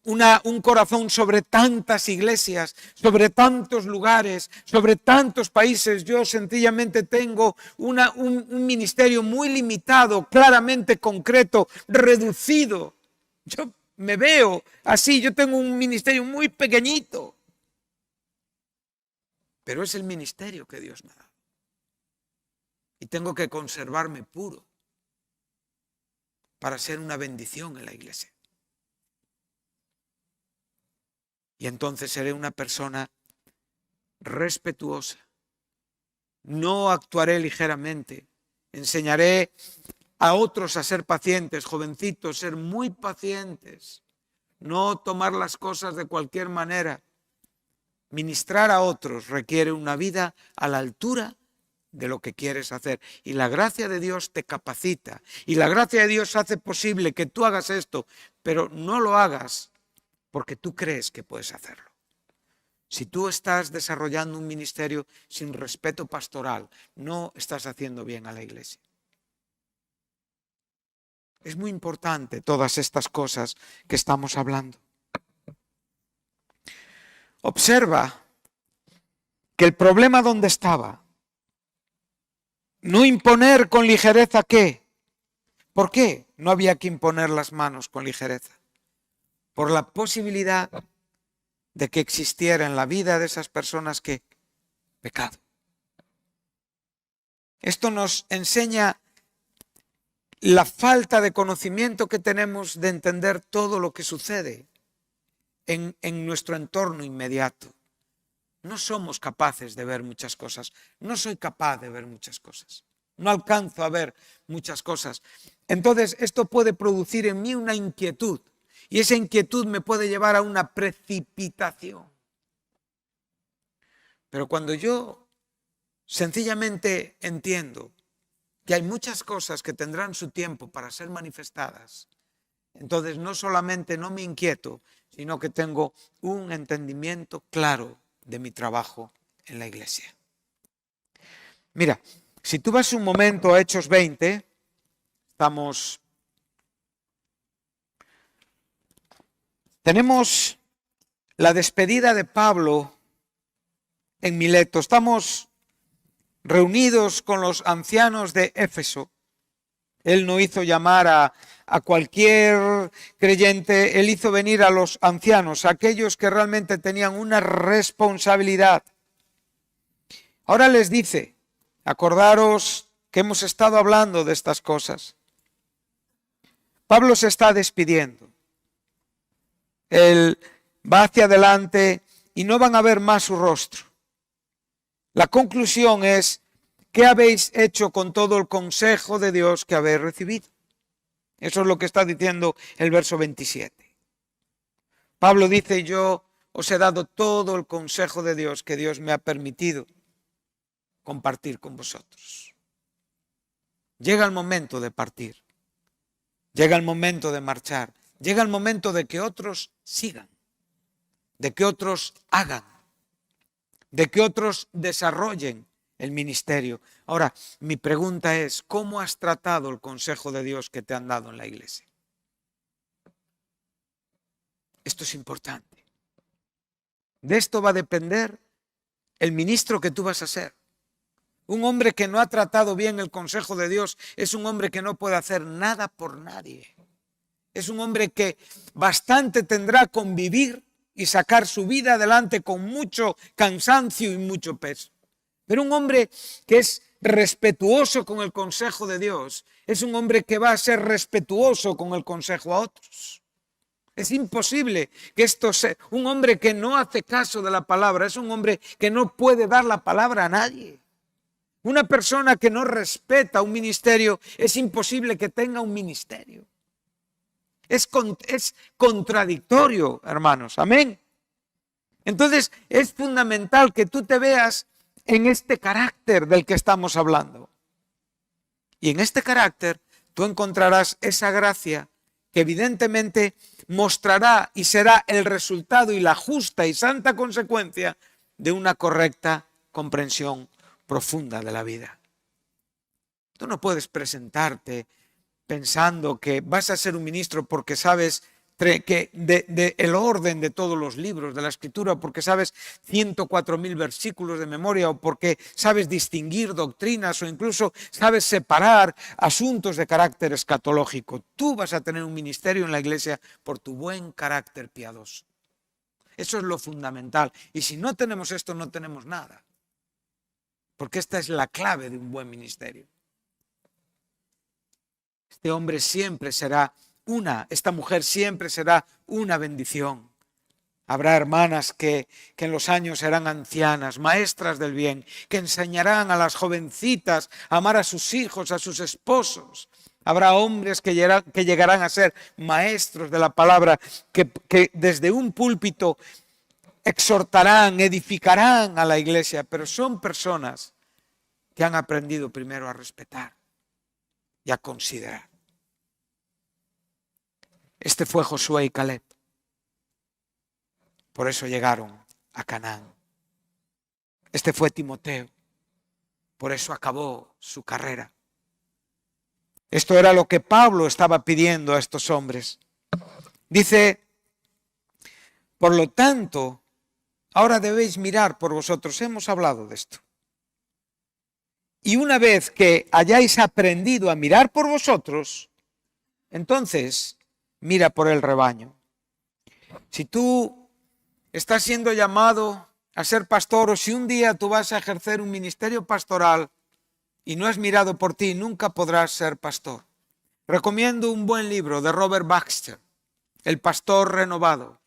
un corazón sobre tantas iglesias, sobre tantos lugares, sobre tantos países. Yo sencillamente tengo un ministerio muy limitado, claramente concreto, reducido. Yo me veo así, yo tengo un ministerio muy pequeñito, pero es el ministerio que Dios me da. y tengo que conservarme puro para ser una bendición en la iglesia. Y entonces seré una persona respetuosa. No actuaré ligeramente. Enseñaré a otros a ser pacientes, jovencitos, ser muy pacientes. No tomar las cosas de cualquier manera. Ministrar a otros requiere una vida a la altura de lo que quieres hacer. Y la gracia de Dios te capacita. Y la gracia de Dios hace posible que tú hagas esto, pero no lo hagas porque tú crees que puedes hacerlo. Si tú estás desarrollando un ministerio sin respeto pastoral, no estás haciendo bien a la iglesia. Es muy importante todas estas cosas que estamos hablando. Observa que el problema donde estaba, no imponer con ligereza ¿qué? ¿Por qué no había que imponer las manos con ligereza? Por la posibilidad de que existiera en la vida de esas personas ¿qué? Pecado. Esto nos enseña la falta de conocimiento que tenemos de entender todo lo que sucede en nuestro entorno inmediato. No somos capaces de ver muchas cosas. No soy capaz de ver muchas cosas. No alcanzo a ver muchas cosas. Entonces, esto puede producir en mí una inquietud. Y esa inquietud me puede llevar a una precipitación. Pero cuando yo sencillamente entiendo que hay muchas cosas que tendrán su tiempo para ser manifestadas, entonces no solamente no me inquieto, sino que tengo un entendimiento claro de mi trabajo en la iglesia. Mira, si tú vas un momento a Hechos 20, tenemos la despedida de Pablo en Mileto. Estamos reunidos con los ancianos de Éfeso. Él no hizo llamar a cualquier creyente, él hizo venir a los ancianos, a aquellos que realmente tenían una responsabilidad. Ahora les dice, acordaros que hemos estado hablando de estas cosas. Pablo se está despidiendo. Él va hacia adelante y no van a ver más su rostro. La conclusión es, ¿qué habéis hecho con todo el consejo de Dios que habéis recibido? Eso es lo que está diciendo el verso 27. Pablo dice, yo os he dado todo el consejo de Dios que Dios me ha permitido compartir con vosotros. Llega el momento de partir. Llega el momento de marchar. Llega el momento de que otros sigan. De que otros hagan. De que otros desarrollen el ministerio. Ahora, mi pregunta es, ¿cómo has tratado el consejo de Dios que te han dado en la iglesia? Esto es importante. De esto va a depender el ministro que tú vas a ser. Un hombre que no ha tratado bien el consejo de Dios es un hombre que no puede hacer nada por nadie. Es un hombre que bastante tendrá con vivir y sacar su vida adelante con mucho cansancio y mucho peso. Pero un hombre que es respetuoso con el consejo de Dios es un hombre que va a ser respetuoso con el consejo a otros. Es imposible que esto sea un hombre que no hace caso de la palabra, es un hombre que no puede dar la palabra a nadie. Una persona que no respeta un ministerio, es imposible que tenga un ministerio. Es contradictorio, hermanos. Amén. Entonces, es fundamental que tú te veas en este carácter del que estamos hablando. Y en este carácter, tú encontrarás esa gracia que evidentemente mostrará y será el resultado y la justa y santa consecuencia de una correcta comprensión profunda de la vida. Tú no puedes presentarte pensando que vas a ser un ministro porque sabes que el orden de todos los libros de la Escritura, porque sabes 104.000 versículos de memoria, o porque sabes distinguir doctrinas, o incluso sabes separar asuntos de carácter escatológico. Tú vas a tener un ministerio en la iglesia por tu buen carácter piadoso. Eso es lo fundamental. Y si no tenemos esto, no tenemos nada. Porque esta es la clave de un buen ministerio. Este hombre siempre será esta mujer siempre será una bendición. Habrá hermanas que en los años serán ancianas, maestras del bien, que enseñarán a las jovencitas a amar a sus hijos, a sus esposos. Habrá hombres que llegarán a ser maestros de la palabra, que desde un púlpito exhortarán, edificarán a la iglesia, pero son personas que han aprendido primero a respetar y a considerar. Este fue Josué y Caleb. Por eso llegaron a Canaán. Este fue Timoteo. Por eso acabó su carrera. Esto era lo que Pablo estaba pidiendo a estos hombres. Dice, por lo tanto, ahora debéis mirar por vosotros. Hemos hablado de esto. Y una vez que hayáis aprendido a mirar por vosotros, entonces mira por el rebaño. Si tú estás siendo llamado a ser pastor, o si un día tú vas a ejercer un ministerio pastoral y no has mirado por ti, nunca podrás ser pastor. Recomiendo un buen libro de Robert Baxter, El pastor renovado.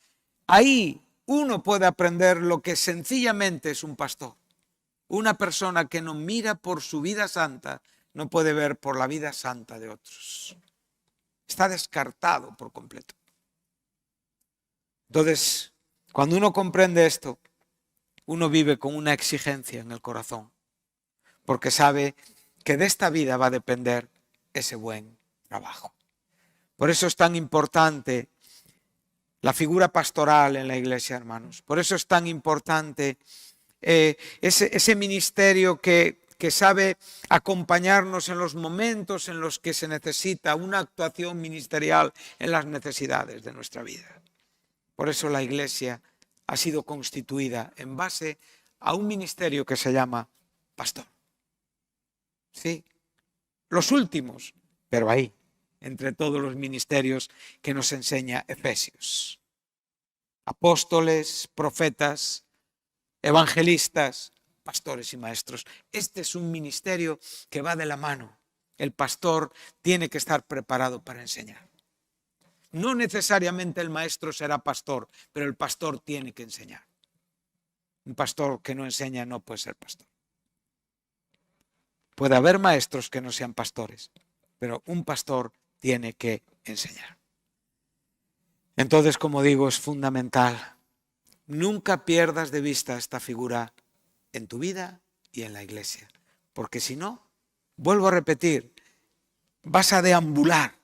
Ahí uno puede aprender lo que sencillamente es un pastor. Una persona que no mira por su vida santa no puede ver por la vida santa de otros. Está descartado por completo. Entonces, cuando uno comprende esto, uno vive con una exigencia en el corazón, porque sabe que de esta vida va a depender ese buen trabajo. Por eso es tan importante la figura pastoral en la iglesia, hermanos. Por eso es tan importante ese ministerio que sabe acompañarnos en los momentos en los que se necesita una actuación ministerial en las necesidades de nuestra vida. Por eso la iglesia ha sido constituida en base a un ministerio que se llama pastor. Sí, los últimos, pero ahí, entre todos los ministerios que nos enseña Efesios. Apóstoles, profetas, evangelistas, pastores y maestros. Este es un ministerio que va de la mano. El pastor tiene que estar preparado para enseñar. No necesariamente el maestro será pastor, pero el pastor tiene que enseñar. Un pastor que no enseña no puede ser pastor. Puede haber maestros que no sean pastores, pero un pastor tiene que enseñar. Entonces, como digo, es fundamental. Nunca pierdas de vista esta figura en tu vida y en la iglesia, porque si no, vuelvo a repetir, vas a deambular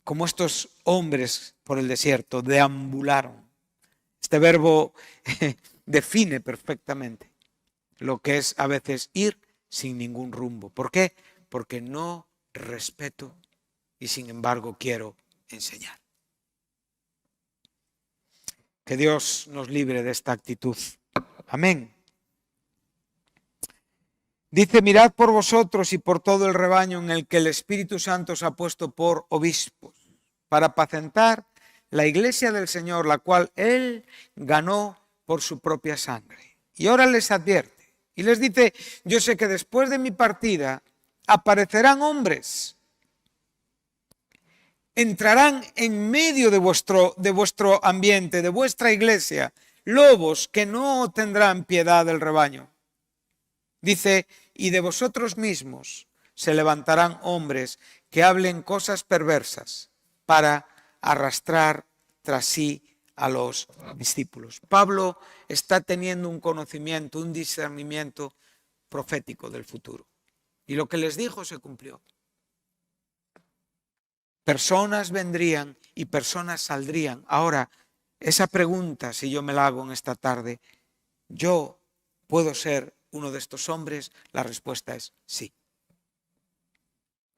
como estos hombres por el desierto, deambularon. Este verbo define perfectamente lo que es a veces ir sin ningún rumbo. ¿Por qué? Porque no respeto y sin embargo quiero enseñar. Que Dios nos libre de esta actitud. Amén. Dice, mirad por vosotros y por todo el rebaño en el que el Espíritu Santo os ha puesto por obispos, para apacentar la iglesia del Señor, la cual Él ganó por su propia sangre. Y ahora les advierte y les dice, yo sé que después de mi partida aparecerán hombres, entrarán en medio de vuestro ambiente, de vuestra iglesia, lobos que no tendrán piedad del rebaño. Dice, y de vosotros mismos se levantarán hombres que hablen cosas perversas para arrastrar tras sí a los discípulos. Pablo está teniendo un conocimiento, un discernimiento profético del futuro. Y lo que les dijo se cumplió. Personas vendrían y personas saldrían. Ahora, esa pregunta, si yo me la hago en esta tarde, ¿yo puedo ser uno de estos hombres? La respuesta es sí.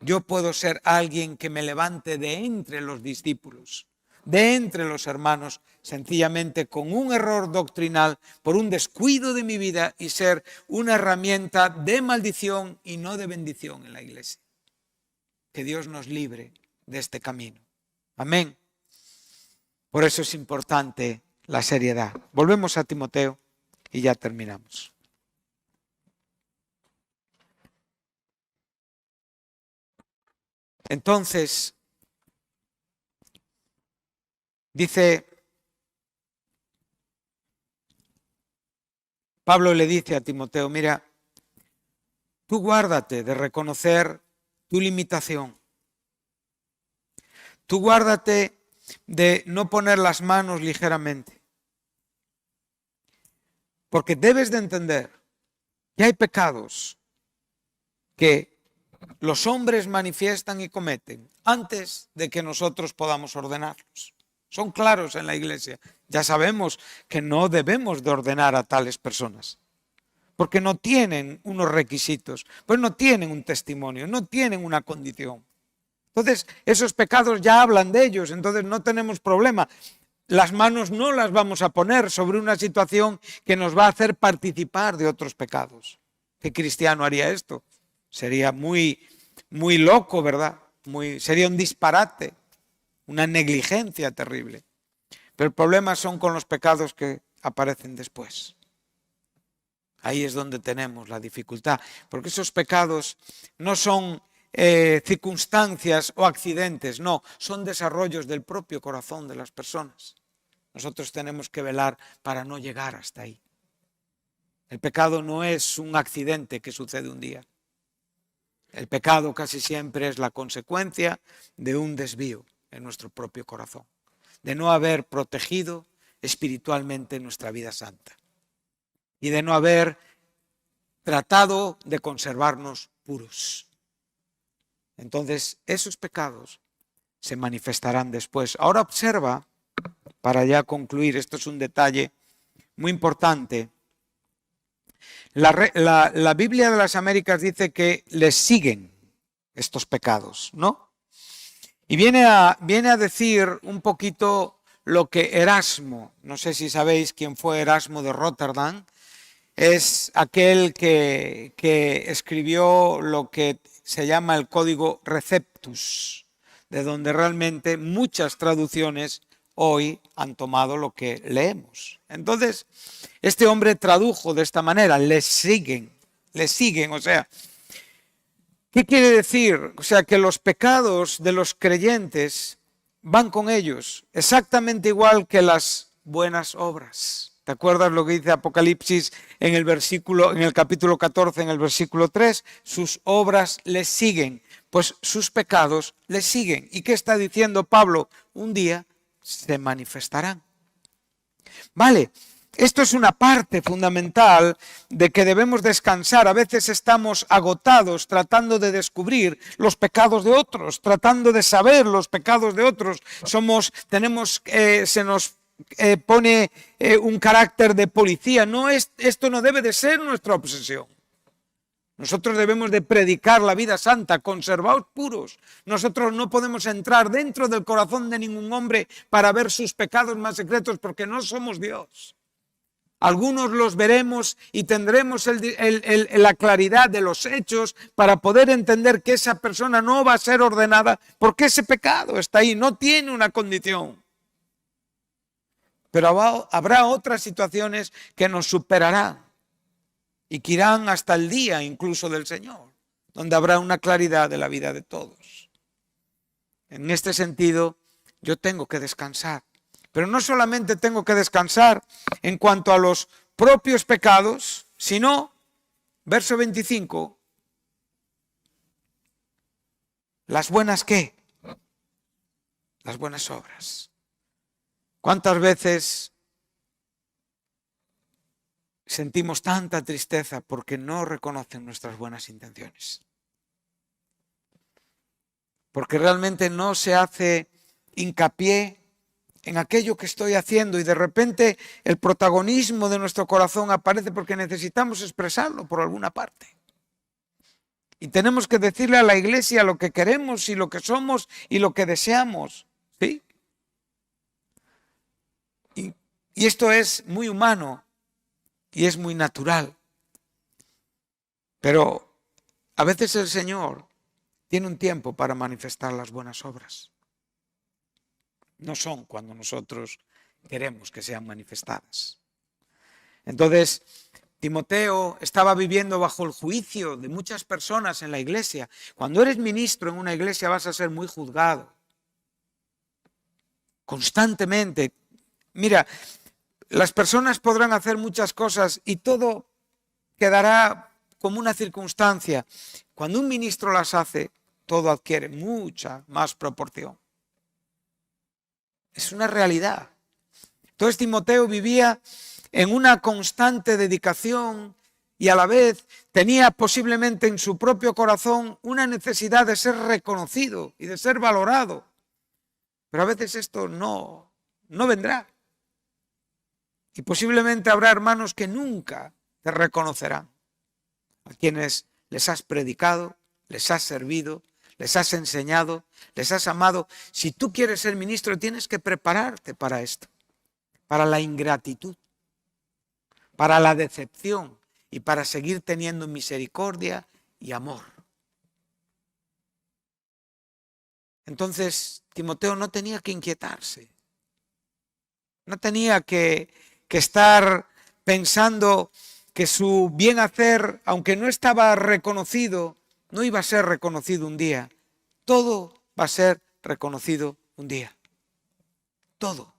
Yo puedo ser alguien que me levante de entre los discípulos, de entre los hermanos, sencillamente con un error doctrinal, por un descuido de mi vida y ser una herramienta de maldición y no de bendición en la iglesia. Que Dios nos libre de este camino. Amén. Por eso es importante la seriedad. Volvemos a Timoteo y ya terminamos. Entonces, dice, Pablo le dice a Timoteo, mira, tú guárdate de reconocer tu limitación. Tú guárdate de no poner las manos ligeramente. Porque debes de entender que hay pecados que los hombres manifiestan y cometen antes de que nosotros podamos ordenarlos. Son claros en la iglesia. Ya sabemos que no debemos de ordenar a tales personas, porque no tienen unos requisitos, pues no tienen un testimonio, no tienen una condición. Entonces, esos pecados ya hablan de ellos, entonces no tenemos problema. Las manos no las vamos a poner sobre una situación que nos va a hacer participar de otros pecados. ¿Qué cristiano haría esto? Sería muy loco, ¿verdad? Sería un disparate, una negligencia terrible. Pero el problema son con los pecados que aparecen después. Ahí es donde tenemos la dificultad, porque esos pecados no son circunstancias o accidentes, no, son desarrollos del propio corazón de las personas. Nosotros tenemos que velar para no llegar hasta ahí. El pecado no es un accidente que sucede un día. El pecado casi siempre es la consecuencia de un desvío en nuestro propio corazón, de no haber protegido espiritualmente nuestra vida santa y de no haber tratado de conservarnos puros. Entonces, esos pecados se manifestarán después. Ahora observa, para ya concluir, esto es un detalle muy importante. La Biblia de las Américas dice que les siguen estos pecados, ¿no? Y viene a decir un poquito lo que Erasmo, no sé si sabéis quién fue Erasmo de Rotterdam, es aquel que escribió lo que se llama el Código Receptus, de donde realmente muchas traducciones hoy han tomado lo que leemos. Entonces, este hombre tradujo de esta manera, les siguen, o sea, ¿qué quiere decir? O sea, que los pecados de los creyentes van con ellos, exactamente igual que las buenas obras. ¿Te acuerdas lo que dice Apocalipsis en el capítulo 14, en el versículo 3? Sus obras les siguen, pues sus pecados les siguen. ¿Y qué está diciendo Pablo? Un día se manifestarán. Vale, esto es una parte fundamental de que debemos descansar. A veces estamos agotados tratando de descubrir los pecados de otros, tratando de saber los pecados de otros. Se nos pone un carácter de policía. Esto no debe de ser nuestra obsesión. Nosotros debemos de predicar la vida santa, conservaos puros. Nosotros no podemos entrar dentro del corazón de ningún hombre para ver sus pecados más secretos, porque no somos Dios. Algunos los veremos y tendremos la claridad de los hechos para poder entender que esa persona no va a ser ordenada porque ese pecado está ahí, no tiene una condición. Pero habrá otras situaciones que nos superarán y que irán hasta el día incluso del Señor, donde habrá una claridad de la vida de todos. En este sentido, yo tengo que descansar. Pero no solamente tengo que descansar en cuanto a los propios pecados, sino, verso 25, ¿las buenas qué? Las buenas obras. ¿Cuántas veces sentimos tanta tristeza porque no reconocen nuestras buenas intenciones? Porque realmente no se hace hincapié en aquello que estoy haciendo y de repente el protagonismo de nuestro corazón aparece porque necesitamos expresarlo por alguna parte. Y tenemos que decirle a la iglesia lo que queremos y lo que somos y lo que deseamos. ¿Sí? Y esto es muy humano y es muy natural. Pero a veces el Señor tiene un tiempo para manifestar las buenas obras. No son cuando nosotros queremos que sean manifestadas. Entonces, Timoteo estaba viviendo bajo el juicio de muchas personas en la iglesia. Cuando eres ministro en una iglesia vas a ser muy juzgado. Constantemente. Mira, las personas podrán hacer muchas cosas y todo quedará como una circunstancia. Cuando un ministro las hace, todo adquiere mucha más proporción. Es una realidad. Entonces Timoteo vivía en una constante dedicación y a la vez tenía posiblemente en su propio corazón una necesidad de ser reconocido y de ser valorado. Pero a veces esto no vendrá. Y posiblemente habrá hermanos que nunca te reconocerán. A quienes les has predicado, les has servido, les has enseñado, les has amado. Si tú quieres ser ministro, tienes que prepararte para esto. Para la ingratitud, para la decepción y para seguir teniendo misericordia y amor. Entonces, Timoteo no tenía que inquietarse. No tenía que estar pensando que su bien hacer, aunque no estaba reconocido, no iba a ser reconocido un día. Todo va a ser reconocido un día. Todo.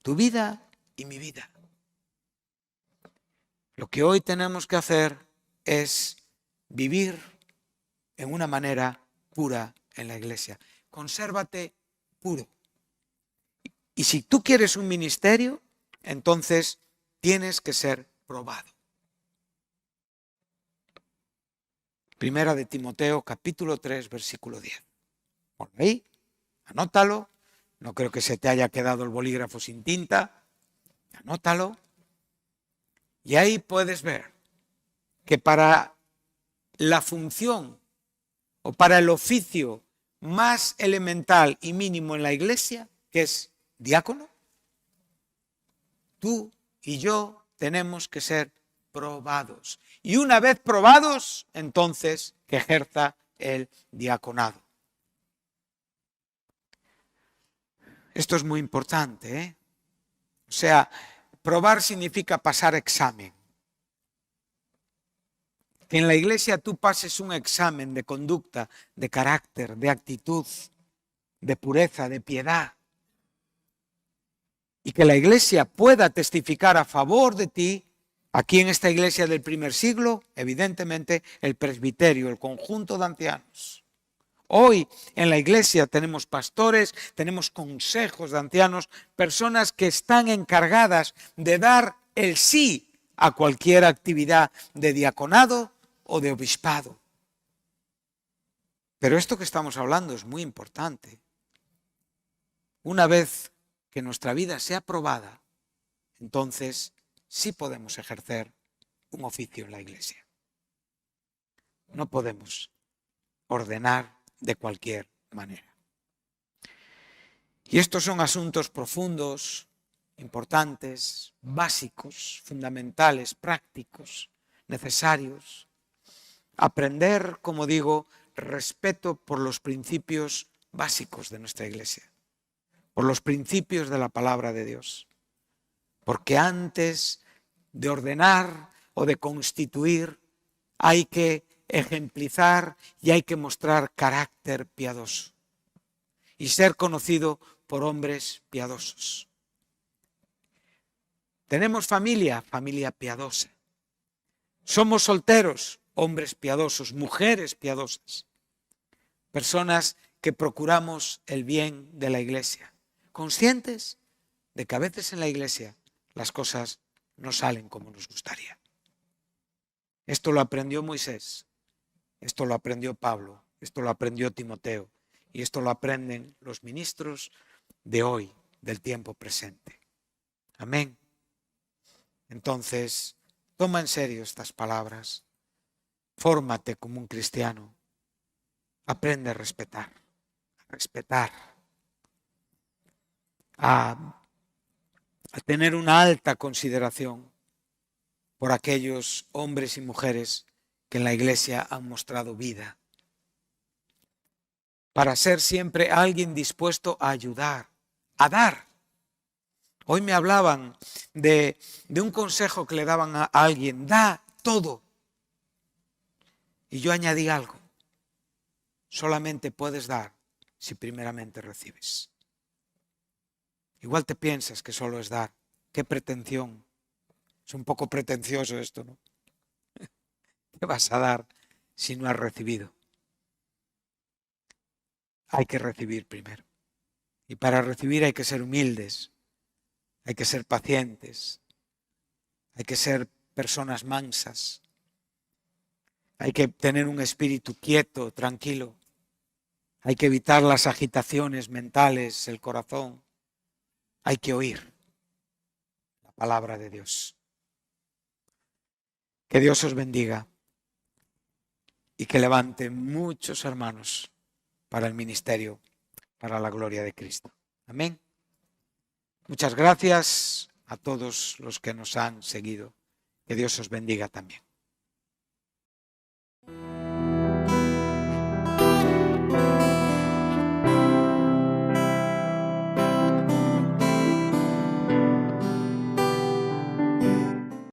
Tu vida y mi vida. Lo que hoy tenemos que hacer es vivir en una manera pura en la iglesia. Consérvate puro. Y si tú quieres un ministerio, entonces tienes que ser probado. Primera de Timoteo, capítulo 3, versículo 10. Por ahí, anótalo. No creo que se te haya quedado el bolígrafo sin tinta. Anótalo. Y ahí puedes ver que para la función o para el oficio más elemental y mínimo en la iglesia, que es diácono, tú y yo tenemos que ser probados. Y una vez probados, entonces que ejerza el diaconado. Esto es muy importante, ¿eh? O sea, probar significa pasar examen. Que en la iglesia tú pases un examen de conducta, de carácter, de actitud, de pureza, de piedad. Y que la iglesia pueda testificar a favor de ti. Aquí en esta iglesia del primer siglo, evidentemente, el presbiterio, el conjunto de ancianos. Hoy en la iglesia tenemos pastores, tenemos consejos de ancianos, personas que están encargadas de dar el sí a cualquier actividad de diaconado o de obispado. Pero esto que estamos hablando es muy importante. Una vez que nuestra vida sea probada, entonces sí podemos ejercer un oficio en la iglesia. No podemos ordenar de cualquier manera. Y estos son asuntos profundos, importantes, básicos, fundamentales, prácticos, necesarios. Aprender, como digo, respeto por los principios básicos de nuestra iglesia, por los principios de la palabra de Dios. Porque antes de ordenar o de constituir, hay que ejemplizar y hay que mostrar carácter piadoso y ser conocido por hombres piadosos. Tenemos familia piadosa. Somos solteros, hombres piadosos, mujeres piadosas, personas que procuramos el bien de la iglesia, conscientes de que a veces en la iglesia las cosas no salen como nos gustaría. Esto lo aprendió Moisés. Esto lo aprendió Pablo, esto lo aprendió Timoteo y esto lo aprenden los ministros de hoy, del tiempo presente. Amén. Entonces, toma en serio estas palabras. Fórmate como un cristiano. Aprende a respetar, a tener una alta consideración por aquellos hombres y mujeres que en la iglesia han mostrado vida, para ser siempre alguien dispuesto a ayudar, a dar, Hoy me hablaban de un consejo que le daban a alguien: da todo. Y yo añadí algo: solamente puedes dar si primeramente recibes. Igual te piensas que solo es dar. Qué pretensión. Es un poco pretencioso esto, ¿no? ¿Qué vas a dar si no has recibido? Hay que recibir primero. Y para recibir hay que ser humildes, hay que ser pacientes, hay que ser personas mansas, hay que tener un espíritu quieto, tranquilo, hay que evitar las agitaciones mentales, el corazón, hay que oír la palabra de Dios. Que Dios os bendiga y que levante muchos hermanos para el ministerio, para la gloria de Cristo. Amén. Muchas gracias a todos los que nos han seguido. Que Dios os bendiga también.